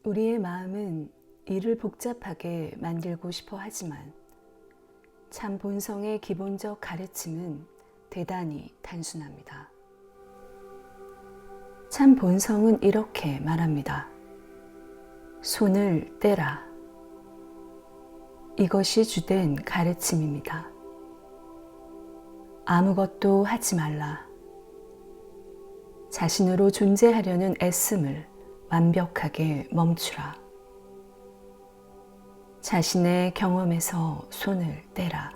우리의 마음은 일을 복잡하게 만들고 싶어 하지만 참 본성의 기본적 가르침은 대단히 단순합니다. 참 본성은 이렇게 말합니다. 손을 떼라. 이것이 주된 가르침입니다. 아무것도 하지 말라. 자신으로 존재하려는 애씀을 완벽하게 멈추라. 자신의 경험에서 손을 떼라.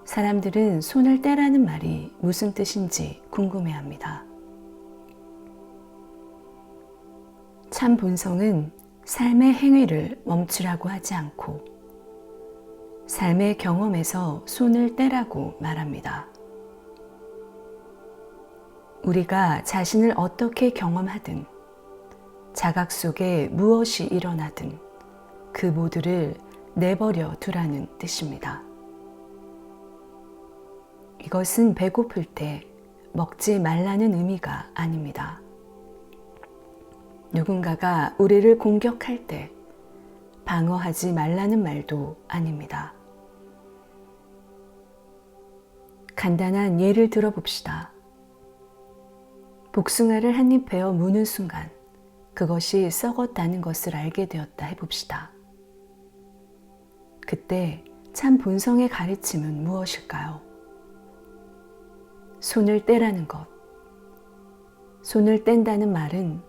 사람들은 손을 떼라는 말이 무슨 뜻인지 궁금해합니다. 참 본성은 삶의 행위를 멈추라고 하지 않고 삶의 경험에서 손을 떼라고 말합니다. 우리가 자신을 어떻게 경험하든 자각 속에 무엇이 일어나든 그 모두를 내버려 두라는 뜻입니다. 이것은 배고플 때 먹지 말라는 의미가 아닙니다. 누군가가 우리를 공격할 때 방어하지 말라는 말도 아닙니다. 간단한 예를 들어봅시다. 복숭아를 한 입 베어 무는 순간 그것이 썩었다는 것을 알게 되었다 해봅시다. 그때 참 본성의 가르침은 무엇일까요? 손을 떼라는 것. 손을 뗀다는 말은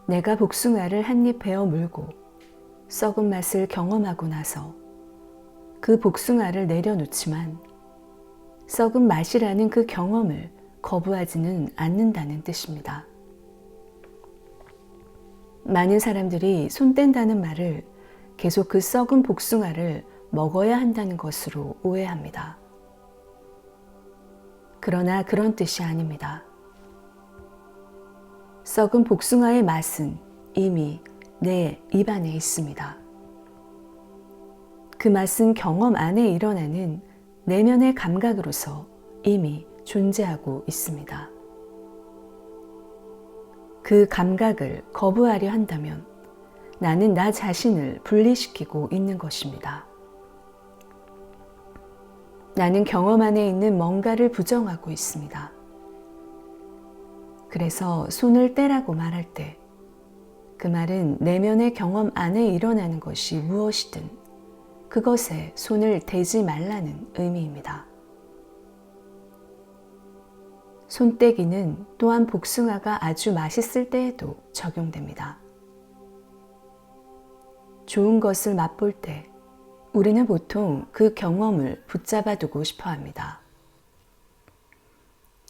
내가 복숭아를 한 입 베어 물고 썩은 맛을 경험하고 나서 그 복숭아를 내려놓지만 썩은 맛이라는 그 경험을 거부하지는 않는다는 뜻입니다. 많은 사람들이 손 뗀다는 말을 계속 그 썩은 복숭아를 먹어야 한다는 것으로 오해합니다. 그러나 그런 뜻이 아닙니다. 썩은 복숭아의 맛은 이미 내 입안에 있습니다. 그 맛은 경험 안에 일어나는 내면의 감각으로서 이미 존재하고 있습니다. 그 감각을 거부하려 한다면 나는 나 자신을 분리시키고 있는 것입니다. 나는 경험 안에 있는 뭔가를 부정하고 있습니다. 그래서 손을 떼라고 말할 때 그 말은 내면의 경험 안에 일어나는 것이 무엇이든 그것에 손을 대지 말라는 의미입니다. 손떼기는 또한 복숭아가 아주 맛있을 때에도 적용됩니다. 좋은 것을 맛볼 때 우리는 보통 그 경험을 붙잡아 두고 싶어 합니다.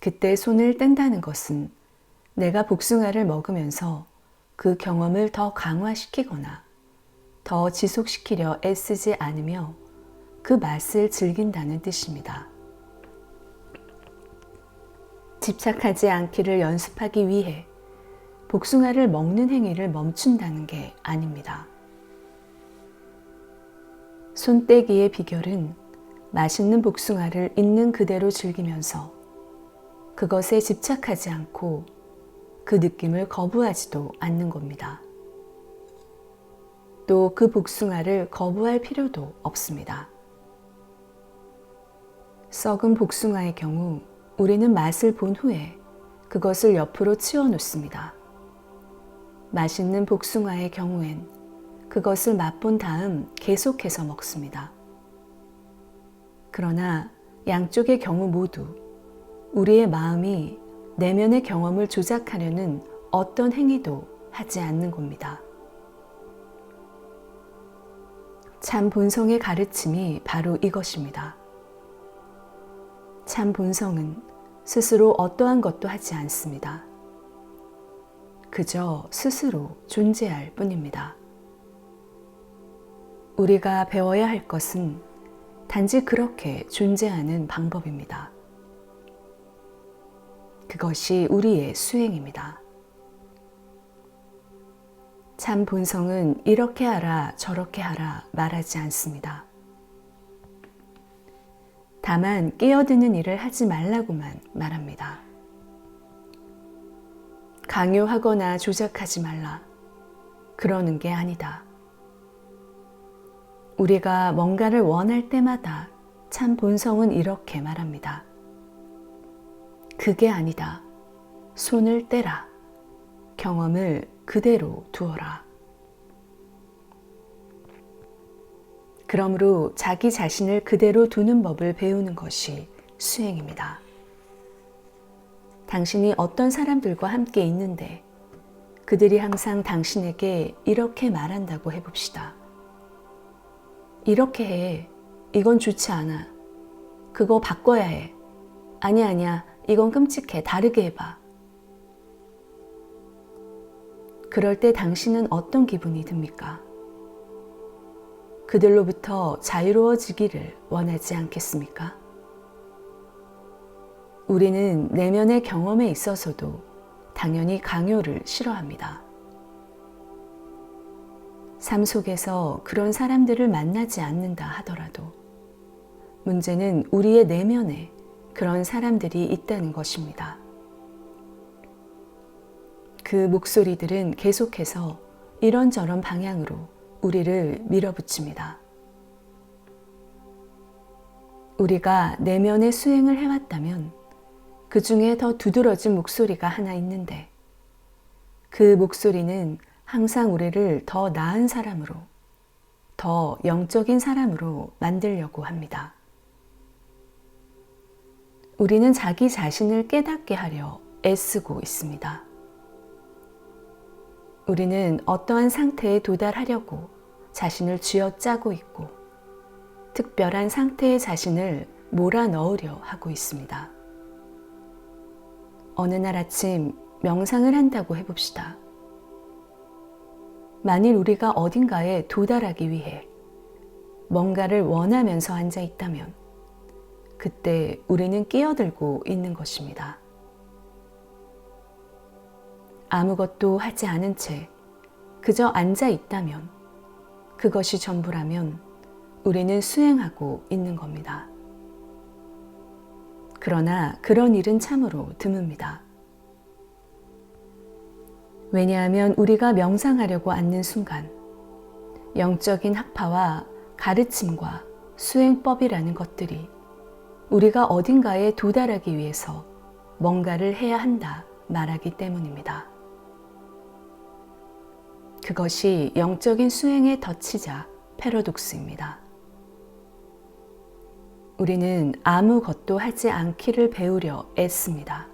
그때 손을 뗀다는 것은 내가 복숭아를 먹으면서 그 경험을 더 강화시키거나 더 지속시키려 애쓰지 않으며 그 맛을 즐긴다는 뜻입니다. 집착하지 않기를 연습하기 위해 복숭아를 먹는 행위를 멈춘다는 게 아닙니다. 손떼기의 비결은 맛있는 복숭아를 있는 그대로 즐기면서 그것에 집착하지 않고 그 느낌을 거부하지도 않는 겁니다. 또 그 복숭아를 거부할 필요도 없습니다. 썩은 복숭아의 경우 우리는 맛을 본 후에 그것을 옆으로 치워 놓습니다. 맛있는 복숭아의 경우엔 그것을 맛본 다음 계속해서 먹습니다. 그러나 양쪽의 경우 모두 우리의 마음이 내면의 경험을 조작하려는 어떤 행위도 하지 않는 겁니다. 참 본성의 가르침이 바로 이것입니다. 참 본성은 스스로 어떠한 것도 하지 않습니다. 그저 스스로 존재할 뿐입니다. 우리가 배워야 할 것은 단지 그렇게 존재하는 방법입니다. 그것이 우리의 수행입니다. 참 본성은 이렇게 하라 저렇게 하라 말하지 않습니다. 다만 끼어드는 일을 하지 말라고만 말합니다. 강요하거나 조작하지 말라. 그러는 게 아니다. 우리가 뭔가를 원할 때마다 참 본성은 이렇게 말합니다. 그게 아니다. 손을 떼라. 경험을 그대로 두어라. 그러므로 자기 자신을 그대로 두는 법을 배우는 것이 수행입니다. 당신이 어떤 사람들과 함께 있는데 그들이 항상 당신에게 이렇게 말한다고 해봅시다. 이렇게 해. 이건 좋지 않아. 그거 바꿔야 해. 아니야. 이건 끔찍해. 다르게 해봐. 그럴 때 당신은 어떤 기분이 듭니까? 그들로부터 자유로워지기를 원하지 않겠습니까? 우리는 내면의 경험에 있어서도 당연히 강요를 싫어합니다. 삶 속에서 그런 사람들을 만나지 않는다 하더라도 문제는 우리의 내면에 그런 사람들이 있다는 것입니다. 그 목소리들은 계속해서 이런저런 방향으로 우리를 밀어붙입니다. 우리가 내면의 수행을 해왔다면 그 중에 더 두드러진 목소리가 하나 있는데 그 목소리는 항상 우리를 더 나은 사람으로, 더 영적인 사람으로 만들려고 합니다. 우리는 자기 자신을 깨닫게 하려 애쓰고 있습니다. 우리는 어떠한 상태에 도달하려고 자신을 쥐어짜고 있고 특별한 상태의 자신을 몰아넣으려 하고 있습니다. 어느 날 아침 명상을 한다고 해봅시다. 만일 우리가 어딘가에 도달하기 위해 뭔가를 원하면서 앉아 있다면 그때 우리는 끼어들고 있는 것입니다. 아무것도 하지 않은 채 그저 앉아 있다면 그것이 전부라면 우리는 수행하고 있는 겁니다. 그러나 그런 일은 참으로 드뭅니다. 왜냐하면 우리가 명상하려고 앉는 순간 영적인 학파와 가르침과 수행법이라는 것들이 우리가 어딘가에 도달하기 위해서 뭔가를 해야 한다 말하기 때문입니다. 그것이 영적인 수행의 덫이자 패러독스입니다. 우리는 아무것도 하지 않기를 배우려 애씁니다.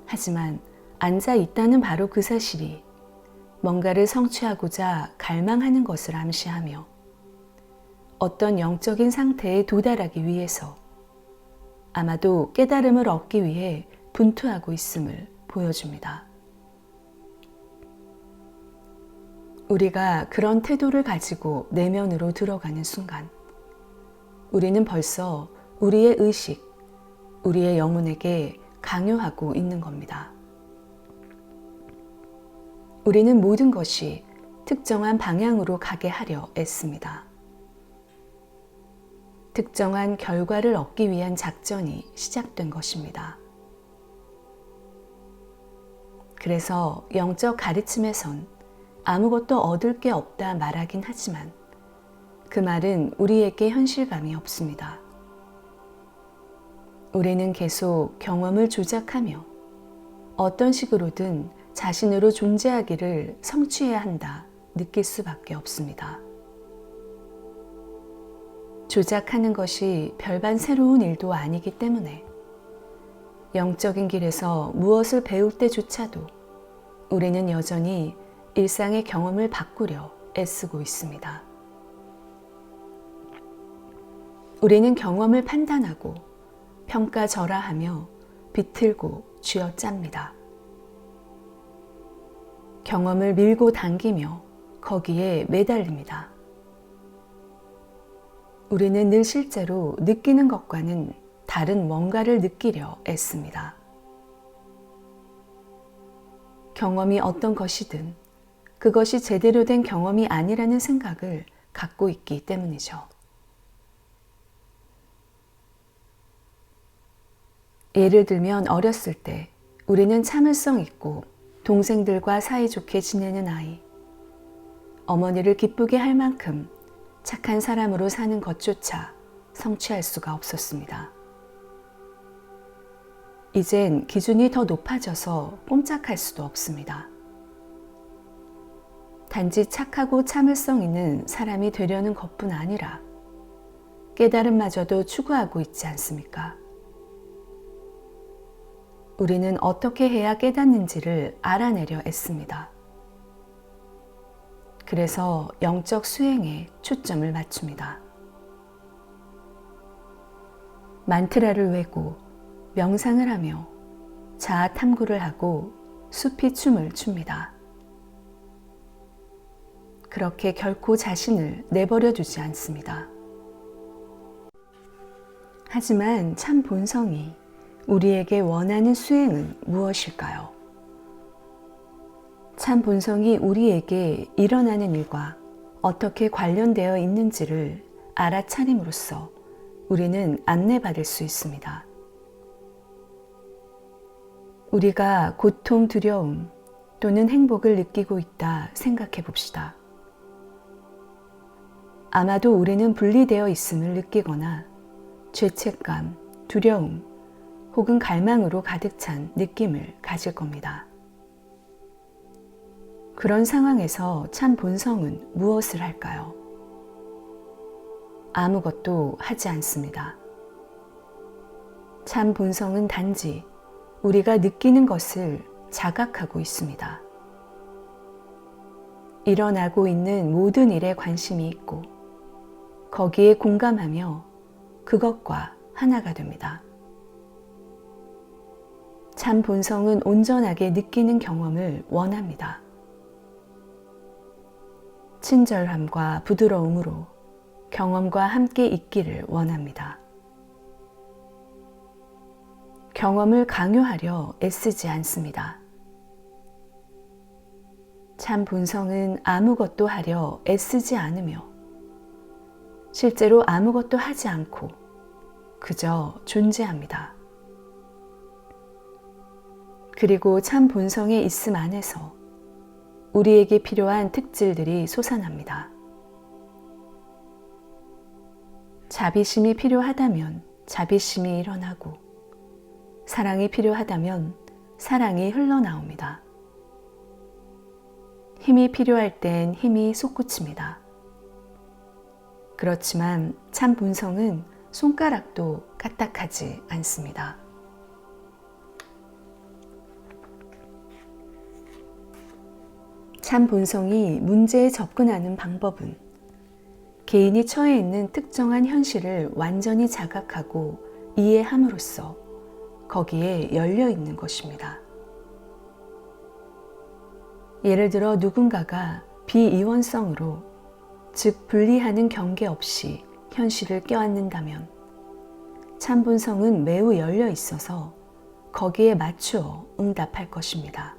하지만 앉아 있다는 바로 그 사실이 뭔가를 성취하고자 갈망하는 것을 암시하며 어떤 영적인 상태에 도달하기 위해서 아마도 깨달음을 얻기 위해 분투하고 있음을 보여줍니다. 우리가 그런 태도를 가지고 내면으로 들어가는 순간 우리는 벌써 우리의 의식, 우리의 영혼에게 강요하고 있는 겁니다. 우리는 모든 것이 특정한 방향으로 가게 하려 애씁니다. 특정한 결과를 얻기 위한 작전이 시작된 것입니다. 그래서 영적 가르침에선 아무것도 얻을 게 없다 말하긴 하지만 그 말은 우리에게 현실감이 없습니다. 우리는 계속 경험을 조작하며 어떤 식으로든 자신으로 존재하기를 성취해야 한다 느낄 수밖에 없습니다. 조작하는 것이 별반 새로운 일도 아니기 때문에 영적인 길에서 무엇을 배울 때조차도 우리는 여전히 일상의 경험을 바꾸려 애쓰고 있습니다. 우리는 경험을 판단하고 평가절하하며 비틀고 쥐어짭니다. 경험을 밀고 당기며 거기에 매달립니다. 우리는 늘 실제로 느끼는 것과는 다른 뭔가를 느끼려 애씁니다. 경험이 어떤 것이든 그것이 제대로 된 경험이 아니라는 생각을 갖고 있기 때문이죠. 예를 들면 어렸을 때 우리는 참을성 있고 동생들과 사이좋게 지내는 아이, 어머니를 기쁘게 할 만큼 착한 사람으로 사는 것조차 성취할 수가 없었습니다. 이젠 기준이 더 높아져서 꼼짝할 수도 없습니다. 단지 착하고 참을성 있는 사람이 되려는 것뿐 아니라 깨달음마저도 추구하고 있지 않습니까? 우리는 어떻게 해야 깨닫는지를 알아내려 애씁니다. 그래서 영적 수행에 초점을 맞춥니다. 만트라를 외고 명상을 하며 자아 탐구를 하고 숲이 춤을 춥니다. 그렇게 결코 자신을 내버려 두지 않습니다. 하지만 참 본성이 우리에게 원하는 수행은 무엇일까요? 참 본성이 우리에게 일어나는 일과 어떻게 관련되어 있는지를 알아차림으로써 우리는 안내받을 수 있습니다. 우리가 고통, 두려움 또는 행복을 느끼고 있다 생각해 봅시다. 아마도 우리는 분리되어 있음을 느끼거나 죄책감, 두려움 혹은 갈망으로 가득 찬 느낌을 가질 겁니다. 그런 상황에서 참 본성은 무엇을 할까요? 아무것도 하지 않습니다. 참 본성은 단지 우리가 느끼는 것을 자각하고 있습니다. 일어나고 있는 모든 일에 관심이 있고 거기에 공감하며 그것과 하나가 됩니다. 참 본성은 온전하게 느끼는 경험을 원합니다. 친절함과 부드러움으로 경험과 함께 있기를 원합니다. 경험을 강요하려 애쓰지 않습니다. 참 본성은 아무것도 하려 애쓰지 않으며 실제로 아무것도 하지 않고 그저 존재합니다. 그리고 참 본성의 있음 안에서 우리에게 필요한 특질들이 솟아납니다. 자비심이 필요하다면 자비심이 일어나고 사랑이 필요하다면 사랑이 흘러나옵니다. 힘이 필요할 땐 힘이 솟구칩니다. 그렇지만 참 본성은 손가락도 까딱하지 않습니다. 참 본성이 문제에 접근하는 방법은 개인이 처해 있는 특정한 현실을 완전히 자각하고 이해함으로써 거기에 열려 있는 것입니다. 예를 들어 누군가가 비이원성으로, 즉 분리하는 경계 없이 현실을 껴안는다면 참 본성은 매우 열려 있어서 거기에 맞추어 응답할 것입니다.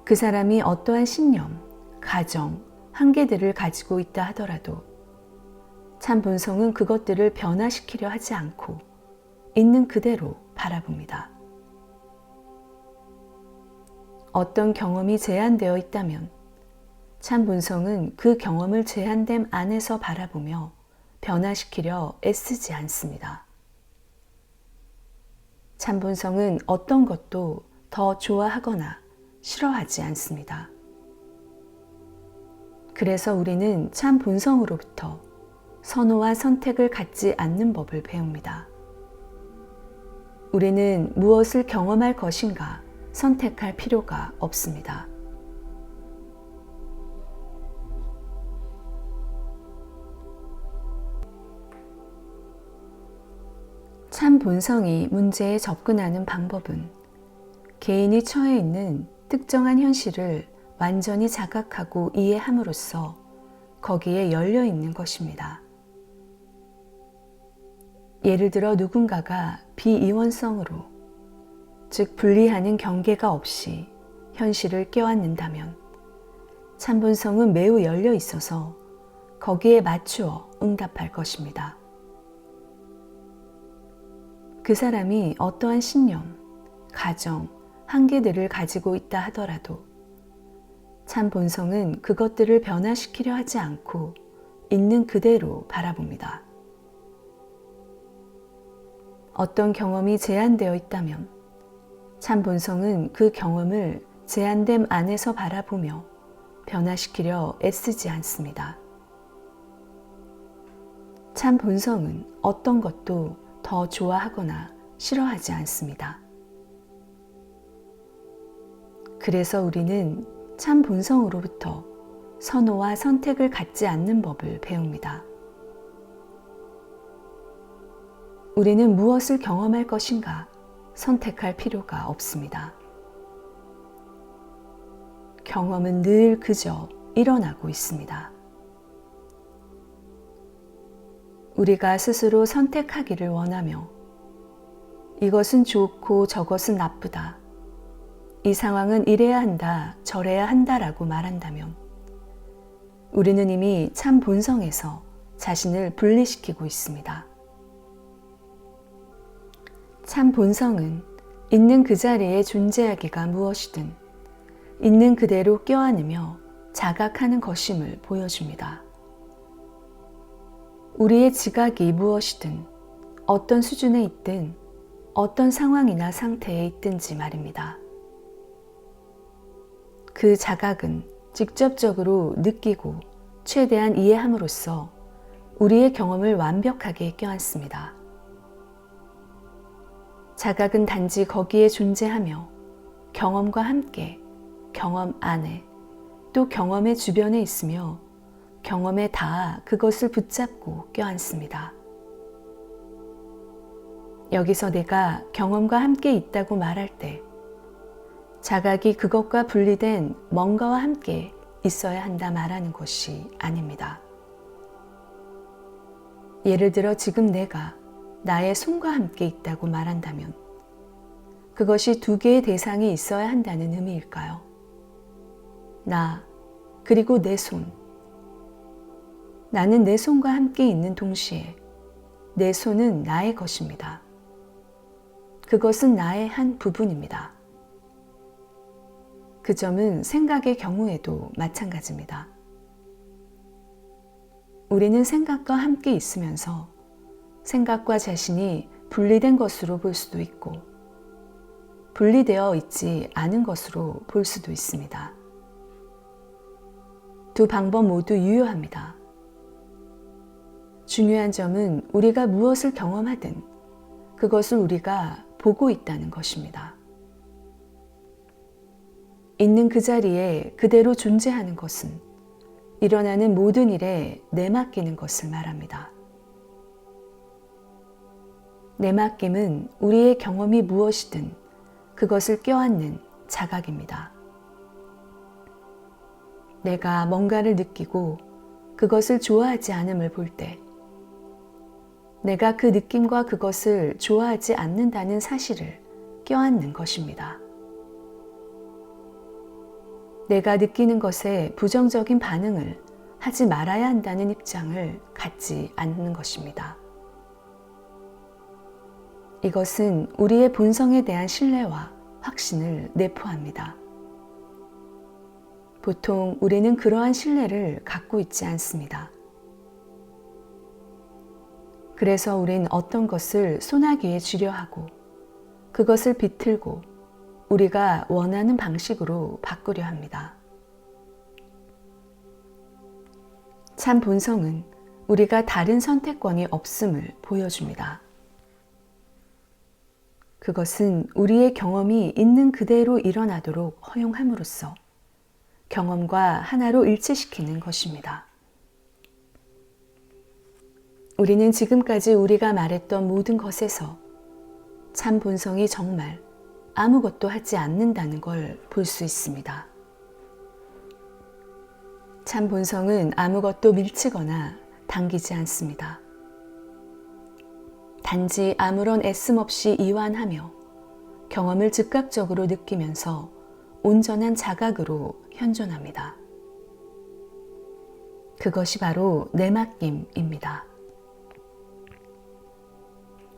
그 사람이 어떠한 신념, 가정, 한계들을 가지고 있다 하더라도 참 본성은 그것들을 변화시키려 하지 않고 있는 그대로 바라봅니다. 어떤 경험이 제한되어 있다면 참 본성은 그 경험을 제한됨 안에서 바라보며 변화시키려 애쓰지 않습니다. 참 본성은 어떤 것도 더 좋아하거나 싫어하지 않습니다. 그래서 우리는 참 본성으로부터 선호와 선택을 갖지 않는 법을 배웁니다. 우리는 무엇을 경험할 것인가 선택할 필요가 없습니다. 참 본성이 문제에 접근하는 방법은 개인이 처해 있는 특정한 현실을 완전히 자각하고 이해함으로써 거기에 열려 있는 것입니다. 예를 들어 누군가가 비이원성으로, 즉 분리하는 경계가 없이 현실을 껴안는다면 참 본성은 매우 열려 있어서 거기에 맞추어 응답할 것입니다. 그 사람이 어떠한 신념, 가정, 한계들을 가지고 있다 하더라도 참 본성은 그것들을 변화시키려 하지 않고 있는 그대로 바라봅니다. 어떤 경험이 제한되어 있다면 참 본성은 그 경험을 제한됨 안에서 바라보며 변화시키려 애쓰지 않습니다. 참 본성은 어떤 것도 더 좋아하거나 싫어하지 않습니다. 그래서 우리는 참 본성으로부터 선호와 선택을 갖지 않는 법을 배웁니다. 우리는 무엇을 경험할 것인가 선택할 필요가 없습니다. 경험은 늘 그저 일어나고 있습니다. 우리가 스스로 선택하기를 원하며 이것은 좋고 저것은 나쁘다, 이 상황은 이래야 한다, 저래야 한다라고 말한다면 우리는 이미 참 본성에서 자신을 분리시키고 있습니다. 참 본성은 있는 그 자리에 존재하기가 무엇이든 있는 그대로 껴안으며 자각하는 것임을 보여줍니다. 우리의 지각이 무엇이든 어떤 수준에 있든 어떤 상황이나 상태에 있든지 말입니다. 그 자각은 직접적으로 느끼고 최대한 이해함으로써 우리의 경험을 완벽하게 껴안습니다. 자각은 단지 거기에 존재하며 경험과 함께 경험 안에 또 경험의 주변에 있으며 경험에 닿아 그것을 붙잡고 껴안습니다. 여기서 내가 경험과 함께 있다고 말할 때 자각이 그것과 분리된 뭔가와 함께 있어야 한다 말하는 것이 아닙니다. 예를 들어 지금 내가 나의 손과 함께 있다고 말한다면 그것이 두 개의 대상이 있어야 한다는 의미일까요? 나 그리고 내 손. 나는 내 손과 함께 있는 동시에 내 손은 나의 것입니다. 그것은 나의 한 부분입니다. 그 점은 생각의 경우에도 마찬가지입니다. 우리는 생각과 함께 있으면서 생각과 자신이 분리된 것으로 볼 수도 있고 분리되어 있지 않은 것으로 볼 수도 있습니다. 두 방법 모두 유효합니다. 중요한 점은 우리가 무엇을 경험하든 그것을 우리가 보고 있다는 것입니다. 있는 그 자리에 그대로 존재하는 것은 일어나는 모든 일에 내맡기는 것을 말합니다. 내맡김은 우리의 경험이 무엇이든 그것을 껴안는 자각입니다. 내가 뭔가를 느끼고 그것을 좋아하지 않음을 볼 때 내가 그 느낌과 그것을 좋아하지 않는다는 사실을 껴안는 것입니다. 내가 느끼는 것에 부정적인 반응을 하지 말아야 한다는 입장을 갖지 않는 것입니다. 이것은 우리의 본성에 대한 신뢰와 확신을 내포합니다. 보통 우리는 그러한 신뢰를 갖고 있지 않습니다. 그래서 우린 어떤 것을 소나기에 쥐려 하고 그것을 비틀고 우리가 원하는 방식으로 바꾸려 합니다. 참 본성은 우리가 다른 선택권이 없음을 보여줍니다. 그것은 우리의 경험이 있는 그대로 일어나도록 허용함으로써 경험과 하나로 일치시키는 것입니다. 우리는 지금까지 우리가 말했던 모든 것에서 참 본성이 정말 아무것도 하지 않는다는 걸 볼 수 있습니다. 참 본성은 아무것도 밀치거나 당기지 않습니다. 단지 아무런 애씀 없이 이완하며 경험을 즉각적으로 느끼면서 온전한 자각으로 현존합니다. 그것이 바로 내맡김입니다.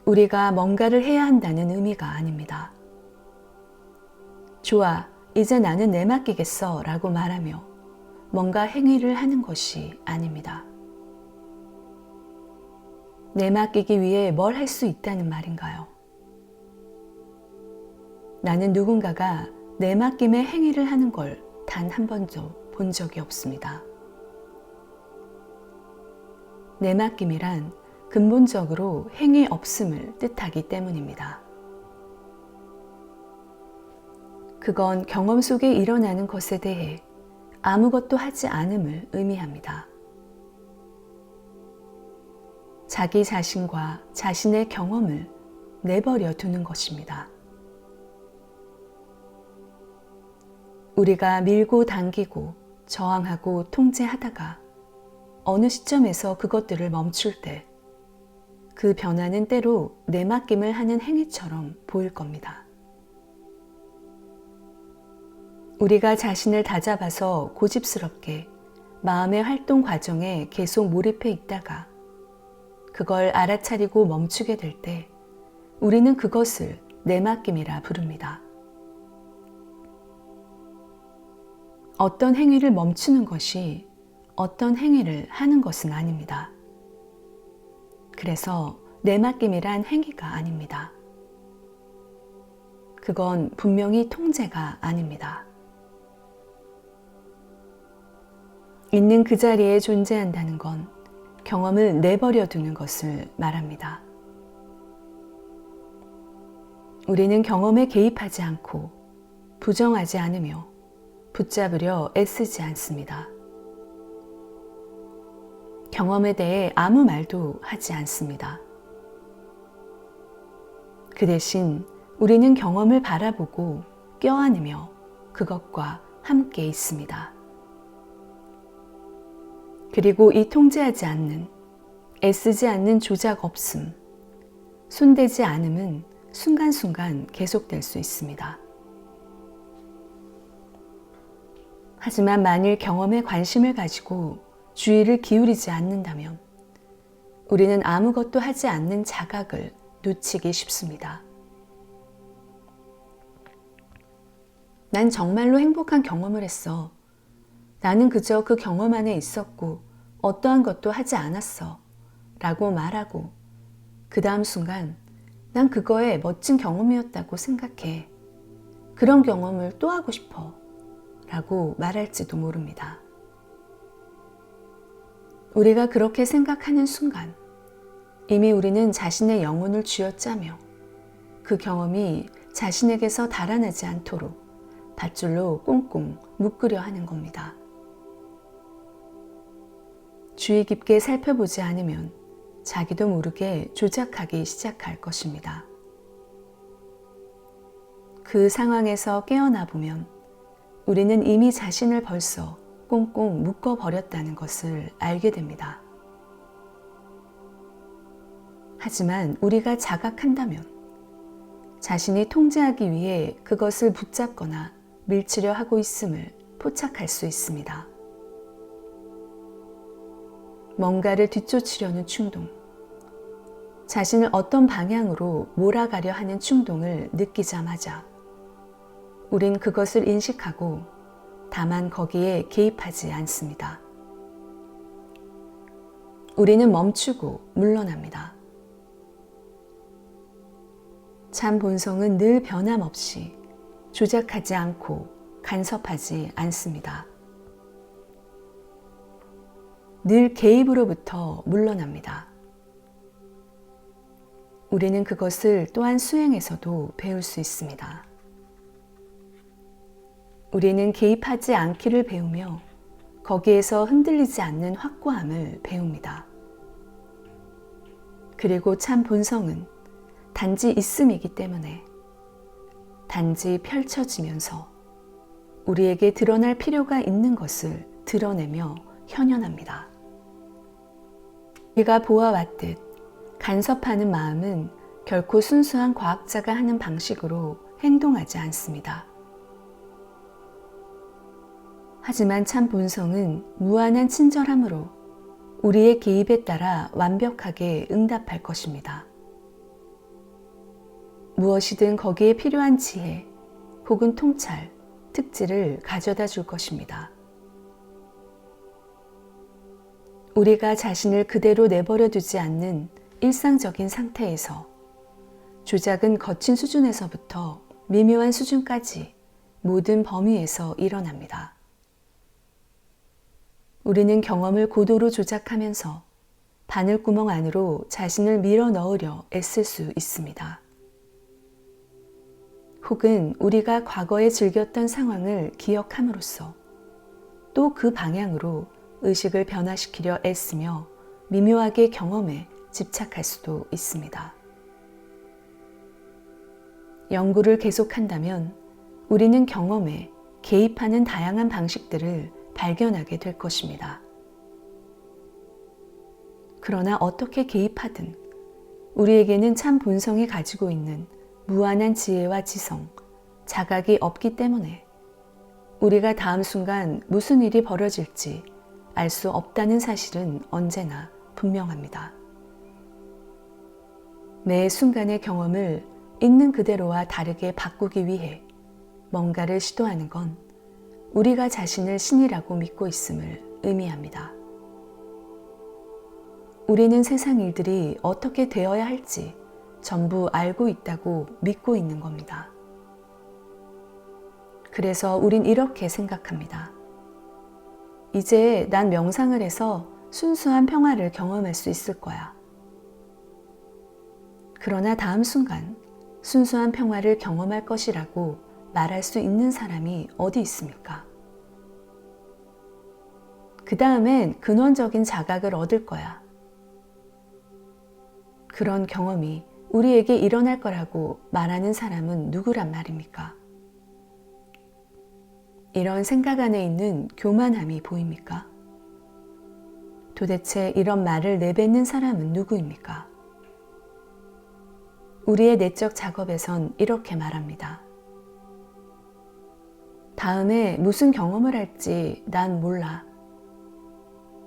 우리가 뭔가를 해야 한다는 의미가 아닙니다. 좋아, 이제 나는 내맡기겠어 라고 말하며 뭔가 행위를 하는 것이 아닙니다. 내맡기기 위해 뭘 할 수 있다는 말인가요? 나는 누군가가 내맡김의 행위를 하는 걸 단 한 번도 본 적이 없습니다. 내맡김이란 근본적으로 행위 없음을 뜻하기 때문입니다. 그건 경험 속에 일어나는 것에 대해 아무것도 하지 않음을 의미합니다. 자기 자신과 자신의 경험을 내버려 두는 것입니다. 우리가 밀고 당기고 저항하고 통제하다가 어느 시점에서 그것들을 멈출 때 그 변화는 때로 내맡김을 하는 행위처럼 보일 겁니다. 우리가 자신을 다잡아서 고집스럽게 마음의 활동 과정에 계속 몰입해 있다가 그걸 알아차리고 멈추게 될 때 우리는 그것을 내맡김이라 부릅니다. 어떤 행위를 멈추는 것이 어떤 행위를 하는 것은 아닙니다. 그래서 내맡김이란 행위가 아닙니다. 그건 분명히 통제가 아닙니다. 있는 그 자리에 존재한다는 건 경험을 내버려 두는 것을 말합니다. 우리는 경험에 개입하지 않고 부정하지 않으며 붙잡으려 애쓰지 않습니다. 경험에 대해 아무 말도 하지 않습니다. 그 대신 우리는 경험을 바라보고 껴안으며 그것과 함께 있습니다. 그리고 이 통제하지 않는, 애쓰지 않는 조작 없음, 손대지 않음은 순간순간 계속될 수 있습니다. 하지만 만일 경험에 관심을 가지고 주의를 기울이지 않는다면 우리는 아무것도 하지 않는 자각을 놓치기 쉽습니다. 난 정말로 행복한 경험을 했어. 나는 그저 그 경험 안에 있었고 어떠한 것도 하지 않았어 라고 말하고 그 다음 순간 난 그거에 멋진 경험이었다고 생각해. 그런 경험을 또 하고 싶어 라고 말할지도 모릅니다. 우리가 그렇게 생각하는 순간 이미 우리는 자신의 영혼을 쥐어짜며 그 경험이 자신에게서 달아나지 않도록 밧줄로 꽁꽁 묶으려 하는 겁니다. 주의 깊게 살펴보지 않으면 자기도 모르게 조작하기 시작할 것입니다. 그 상황에서 깨어나 보면 우리는 이미 자신을 벌써 꽁꽁 묶어버렸다는 것을 알게 됩니다. 하지만 우리가 자각한다면 자신이 통제하기 위해 그것을 붙잡거나 밀치려 하고 있음을 포착할 수 있습니다. 뭔가를 뒤쫓으려는 충동, 자신을 어떤 방향으로 몰아가려 하는 충동을 느끼자마자 우린 그것을 인식하고 다만 거기에 개입하지 않습니다. 우리는 멈추고 물러납니다. 참 본성은 늘 변함없이 조작하지 않고 간섭하지 않습니다. 늘 개입으로부터 물러납니다. 우리는 그것을 또한 수행에서도 배울 수 있습니다. 우리는 개입하지 않기를 배우며 거기에서 흔들리지 않는 확고함을 배웁니다. 그리고 참 본성은 단지 있음이기 때문에 단지 펼쳐지면서 우리에게 드러날 필요가 있는 것을 드러내며 현현합니다. 우리가 보아왔듯 간섭하는 마음은 결코 순수한 과학자가 하는 방식으로 행동하지 않습니다. 하지만 참 본성은 무한한 친절함으로 우리의 개입에 따라 완벽하게 응답할 것입니다. 무엇이든 거기에 필요한 지혜 혹은 통찰, 특질을 가져다 줄 것입니다. 우리가 자신을 그대로 내버려 두지 않는 일상적인 상태에서 조작은 거친 수준에서부터 미묘한 수준까지 모든 범위에서 일어납니다. 우리는 경험을 고도로 조작하면서 바늘구멍 안으로 자신을 밀어 넣으려 애쓸 수 있습니다. 혹은 우리가 과거에 즐겼던 상황을 기억함으로써 또 그 방향으로 의식을 변화시키려 애쓰며 미묘하게 경험에 집착할 수도 있습니다. 연구를 계속한다면 우리는 경험에 개입하는 다양한 방식들을 발견하게 될 것입니다. 그러나 어떻게 개입하든 우리에게는 참 본성이 가지고 있는 무한한 지혜와 지성, 자각이 없기 때문에 우리가 다음 순간 무슨 일이 벌어질지 알 수 없다는 사실은 언제나 분명합니다. 매 순간의 경험을 있는 그대로와 다르게 바꾸기 위해 뭔가를 시도하는 건 우리가 자신을 신이라고 믿고 있음을 의미합니다. 우리는 세상 일들이 어떻게 되어야 할지 전부 알고 있다고 믿고 있는 겁니다. 그래서 우린 이렇게 생각합니다. 이제 난 명상을 해서 순수한 평화를 경험할 수 있을 거야. 그러나 다음 순간 순수한 평화를 경험할 것이라고 말할 수 있는 사람이 어디 있습니까? 그 다음엔 근원적인 자각을 얻을 거야. 그런 경험이 우리에게 일어날 거라고 말하는 사람은 누구란 말입니까? 이런 생각 안에 있는 교만함이 보입니까? 도대체 이런 말을 내뱉는 사람은 누구입니까? 우리의 내적 작업에선 이렇게 말합니다. 다음에 무슨 경험을 할지 난 몰라.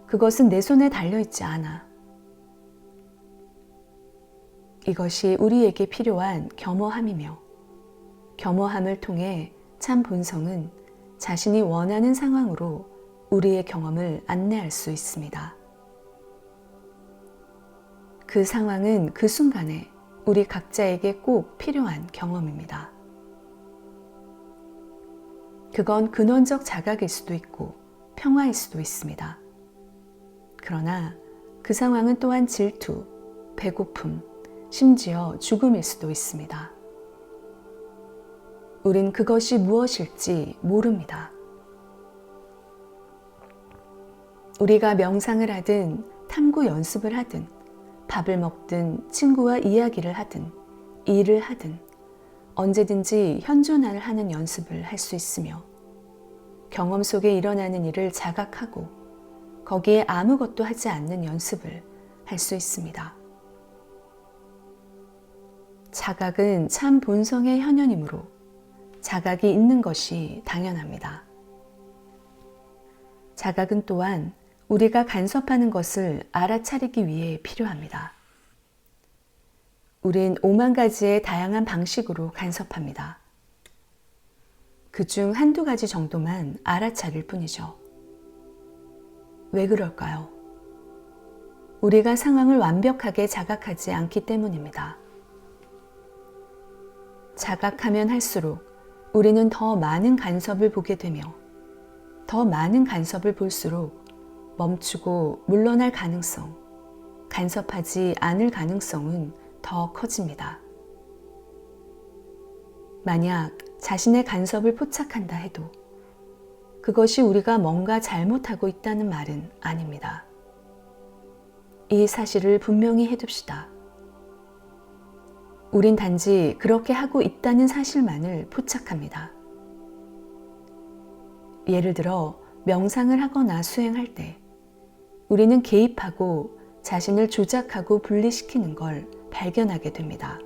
그것은 내 손에 달려있지 않아. 이것이 우리에게 필요한 겸허함이며 겸허함을 통해 참 본성은 자신이 원하는 상황으로 우리의 경험을 안내할 수 있습니다. 그 상황은 그 순간에 우리 각자에게 꼭 필요한 경험입니다. 그건 근원적 자각일 수도 있고 평화일 수도 있습니다. 그러나 그 상황은 또한 질투, 배고픔, 심지어 죽음일 수도 있습니다. 우린 그것이 무엇일지 모릅니다. 우리가 명상을 하든 탐구 연습을 하든 밥을 먹든 친구와 이야기를 하든 일을 하든 언제든지 현존을 하는 연습을 할 수 있으며 경험 속에 일어나는 일을 자각하고 거기에 아무것도 하지 않는 연습을 할 수 있습니다. 자각은 참 본성의 현현이므로 자각이 있는 것이 당연합니다. 자각은 또한 우리가 간섭하는 것을 알아차리기 위해 필요합니다. 우린 5만 가지의 다양한 방식으로 간섭합니다. 그중 한두 가지 정도만 알아차릴 뿐이죠. 왜 그럴까요? 우리가 상황을 완벽하게 자각하지 않기 때문입니다. 자각하면 할수록 우리는 더 많은 간섭을 보게 되며 더 많은 간섭을 볼수록 멈추고 물러날 가능성, 간섭하지 않을 가능성은 더 커집니다. 만약 자신의 간섭을 포착한다 해도 그것이 우리가 뭔가 잘못하고 있다는 말은 아닙니다. 이 사실을 분명히 해둡시다. 우린 단지 그렇게 하고 있다는 사실만을 포착합니다. 예를 들어 명상을 하거나 수행할 때 우리는 개입하고 자신을 조작하고 분리시키는 걸 발견하게 됩니다.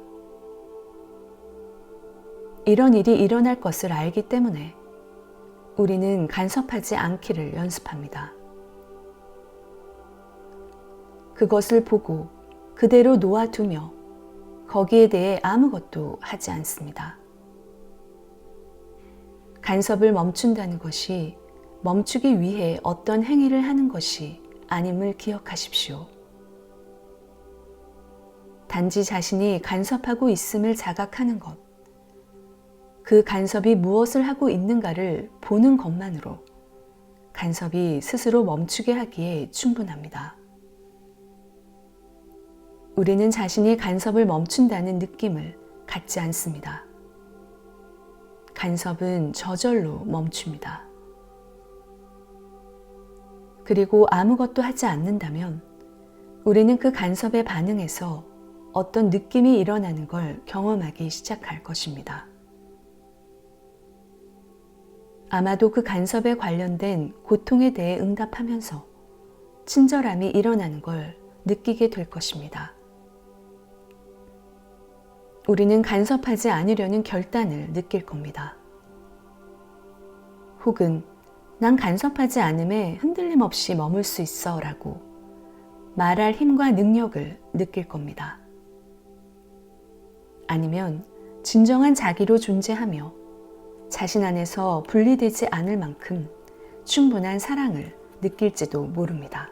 이런 일이 일어날 것을 알기 때문에 우리는 간섭하지 않기를 연습합니다. 그것을 보고 그대로 놓아두며 거기에 대해 아무것도 하지 않습니다. 간섭을 멈춘다는 것이 멈추기 위해 어떤 행위를 하는 것이 아님을 기억하십시오. 단지 자신이 간섭하고 있음을 자각하는 것, 그 간섭이 무엇을 하고 있는가를 보는 것만으로 간섭이 스스로 멈추게 하기에 충분합니다. 우리는 자신이 간섭을 멈춘다는 느낌을 갖지 않습니다. 간섭은 저절로 멈춥니다. 그리고 아무것도 하지 않는다면 우리는 그 간섭에 반응해서 어떤 느낌이 일어나는 걸 경험하기 시작할 것입니다. 아마도 그 간섭에 관련된 고통에 대해 응답하면서 친절함이 일어나는 걸 느끼게 될 것입니다. 우리는 간섭하지 않으려는 결단을 느낄 겁니다. 혹은 난 간섭하지 않음에 흔들림 없이 머물 수 있어 라고 말할 힘과 능력을 느낄 겁니다. 아니면 진정한 자기로 존재하며 자신 안에서 분리되지 않을 만큼 충분한 사랑을 느낄지도 모릅니다.